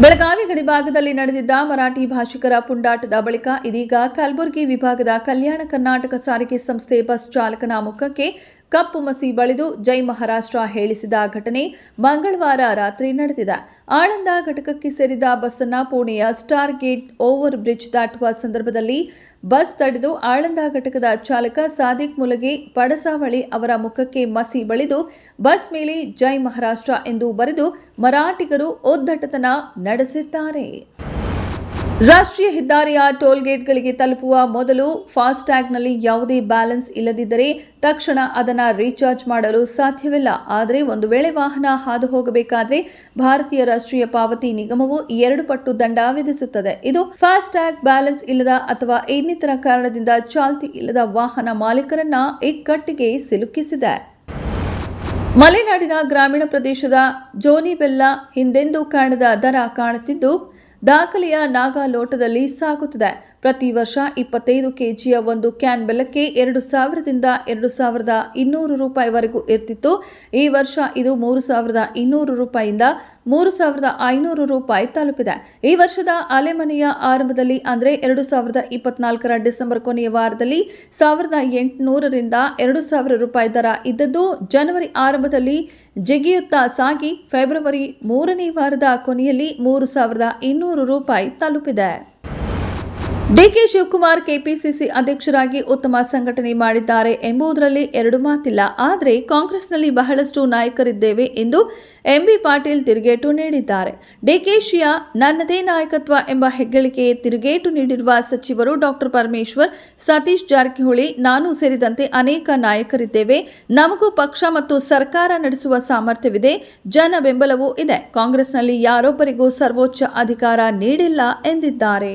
ಬೆಳಗಾವಿ ಗಡಿಭಾಗದಲ್ಲಿ ನಡೆದಿದ್ದ ಮರಾಠಿ ಭಾಷಿಕರ ಪುಂಡಾಟದ ಬಳಿಕ ಇದೀಗ ಕಲಬುರಗಿ ವಿಭಾಗದ ಕಲ್ಯಾಣ ಕರ್ನಾಟಕ ಸಾರಿಗೆ ಸಂಸ್ಥೆ ಬಸ್ ಚಾಲಕನ ಮುಖಕ್ಕೆ ಕಪ್ಪು ಮಸಿ ಬಳಿದು ಜೈ ಮಹಾರಾಷ್ಟ್ರ ಹೇಳಿಸಿದ ಘಟನೆ ಮಂಗಳವಾರ ರಾತ್ರಿ ನಡೆದಿದೆ. ಆಳಂದ ಘಟಕಕ್ಕೆ ಸೇರಿದ ಬಸ್ಸನ್ನು ಪುಣೆಯ ಸ್ಟಾರ್ ಗೇಟ್ ಓವರ್ ಬ್ರಿಡ್ಜ್ ದಾಟುವ ಸಂದರ್ಭದಲ್ಲಿ ಬಸ್ ತಡೆದು ಆಳಂದ ಘಟಕದ ಚಾಲಕ ಸಾದಿಕ್ ಮುಲಗಿ ಪಡಸಾವಳಿ ಅವರ ಮುಖಕ್ಕೆ ಮಸಿ ಬಳಿದು ಬಸ್ ಮೇಲೆ ಜೈ ಮಹಾರಾಷ್ಟ್ರ ಎಂದು ಬರೆದು ಮರಾಠಿಗರು ಒದ್ದಟತನ ನಡೆಸಿದ್ದಾರೆ. ರಾಷ್ಟ್ರೀಯ ಹೆದ್ದಾರಿಯ ಟೋಲ್ ಗೇಟ್ಗಳಿಗೆ ತಲುಪುವ ಮೊದಲು ಫಾಸ್ಟ್ಯಾಗ್ನಲ್ಲಿ ಯಾವುದೇ ಬ್ಯಾಲೆನ್ಸ್ ಇಲ್ಲದಿದ್ದರೆ ತಕ್ಷಣ ಅದನ್ನು ರೀಚಾರ್ಜ್ ಮಾಡಲು ಸಾಧ್ಯವಿಲ್ಲ. ಆದರೆ ಒಂದು ವೇಳೆ ವಾಹನ ಹಾದು ಹೋಗಬೇಕಾದರೆ ಭಾರತೀಯ ರಾಷ್ಟ್ರೀಯ ಪಾವತಿ ನಿಗಮವು 2 ಪಟ್ಟು ದಂಡ ವಿಧಿಸುತ್ತದೆ. ಇದು ಫಾಸ್ಟ್ಯಾಗ್ ಬ್ಯಾಲೆನ್ಸ್ ಇಲ್ಲದ ಅಥವಾ ಇನ್ನಿತರ ಕಾರಣದಿಂದ ಚಾಲ್ತಿ ಇಲ್ಲದ ವಾಹನ ಮಾಲೀಕರನ್ನ ಇಕ್ಕಟ್ಟಿಗೆ ಸಿಲುಕಿಸಿದೆ. ಮಲೆನಾಡಿನ ಗ್ರಾಮೀಣ ಪ್ರದೇಶದ ಜೋನಿಬೆಲ್ಲ ಹಿಂದೆಂದೂ ಕಾಣದ ದರ ಕಾಣುತ್ತಿದ್ದು ದಾಖಲೆಯ ನಾಗಾ ಲೋಟದಲ್ಲಿ ಸಾಗುತ್ತಿದೆ. ಪ್ರತಿ ವರ್ಷ 25 ಕೆಜಿಯ ಒಂದು ಕ್ಯಾನ್ ಬೆಲ್ಲಕ್ಕೆ 2000ದಿಂದ 2200 ರೂಪಾಯಿವರೆಗೂ ಇರ್ತಿತ್ತು. ಈ ವರ್ಷ ಇದು 3200 ರೂಪಾಯಿಯಿಂದ 3500 ರೂಪಾಯಿ ತಲುಪಿದೆ. ಈ ವರ್ಷದ ಅಲೆಮನೆಯ ಆರಂಭದಲ್ಲಿ ಅಂದರೆ 2024ರ ಡಿಸೆಂಬರ್ ಕೊನೆಯ ವಾರದಲ್ಲಿ 1800ರಿಂದ 2000 ರೂಪಾಯಿ ದರ ಇದ್ದದ್ದು ಜನವರಿ ಆರಂಭದಲ್ಲಿ ಜಿಗಿಯುತ್ತಾ ಸಾಗಿ ಫೆಬ್ರವರಿ 3ನೇ ವಾರದ ಕೊನೆಯಲ್ಲಿ 3200 ರೂಪಾಯಿ ತಲುಪಿದೆ. ಡಿಕೆ ಶಿವಕುಮಾರ್ ಕೆಪಿಸಿಸಿ ಅಧ್ಯಕ್ಷರಾಗಿ ಉತ್ತಮ ಸಂಘಟನೆ ಮಾಡಿದ್ದಾರೆ ಎಂಬುದರಲ್ಲಿ ಎರಡು ಮಾತಿಲ್ಲ. ಆದರೆ ಕಾಂಗ್ರೆಸ್ನಲ್ಲಿ ಬಹಳಷ್ಟು ನಾಯಕರಿದ್ದೇವೆ ಎಂದು ಎಂಬಿ ಪಾಟೀಲ್ ತಿರುಗೇಟು ನೀಡಿದ್ದಾರೆ. ಡಿಕೆಶಿಯ ನನ್ನದೇ ನಾಯಕತ್ವ ಎಂಬ ಹೆಗ್ಗಳಿಕೆಗೆ ತಿರುಗೇಟು ನೀಡಿರುವ ಸಚಿವರು ಡಾಕ್ಟರ್ ಪರಮೇಶ್ವರ್, ಸತೀಶ್ ಜಾರಕಿಹೊಳಿ, ನಾನು ಸೇರಿದಂತೆ ಅನೇಕ ನಾಯಕರಿದ್ದೇವೆ. ನಮಗೂ ಪಕ್ಷ ಮತ್ತು ಸರ್ಕಾರ ನಡೆಸುವ ಸಾಮರ್ಥ್ಯವಿದೆ, ಜನ ಬೆಂಬಲವೂ ಇದೆ. ಕಾಂಗ್ರೆಸ್ನಲ್ಲಿ ಯಾರೊಬ್ಬರಿಗೂ ಸರ್ವೋಚ್ಚ ಅಧಿಕಾರ ನೀಡಿಲ್ಲ ಎಂದಿದ್ದಾರೆ.